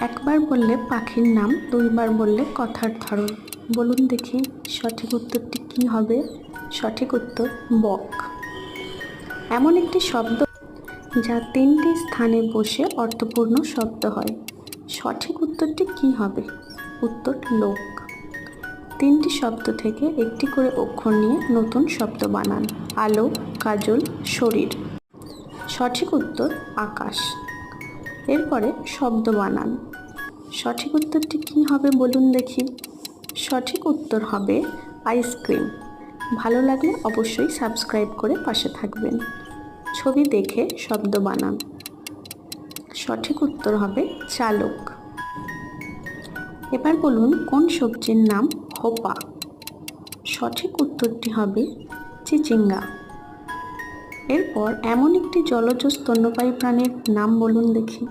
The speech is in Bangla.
একবার বললে পাখির নাম, দুইবার বললে কথার ধরন। বলুন দেখি সঠিক উত্তরটি কি হবে? সঠিক উত্তর বক। এমন একটি শব্দ যা তিনটি স্থানে বসে অর্থপূর্ণ শব্দ হয়। সঠিক উত্তরটি কি হবে? উত্তর লোক। তিনটি শব্দ থেকে একটি করে অক্ষর নিয়ে নতুন শব্দ বানান। আলো, কাজল, শরীর। সঠিক উত্তর আকাশ। এরপরে শব্দ বানান। সঠিক উত্তরটি কি হবে বলুন দেখি? সঠিক উত্তর হবে আইসক্রিম। ভালো লাগলে অবশ্যই সাবস্ক্রাইব করে পাশে থাকবেন। ছবি দেখে শব্দ বানান। সঠিক উত্তর হবে চালক। এবার বলুন কোন সবজির নাম হোপা? সঠিক উত্তরটি হবে চিচিঙ্গা। এরপর এমন একটি জলজ স্তন্যপায়ী প্রাণীর নাম বলুন দেখি।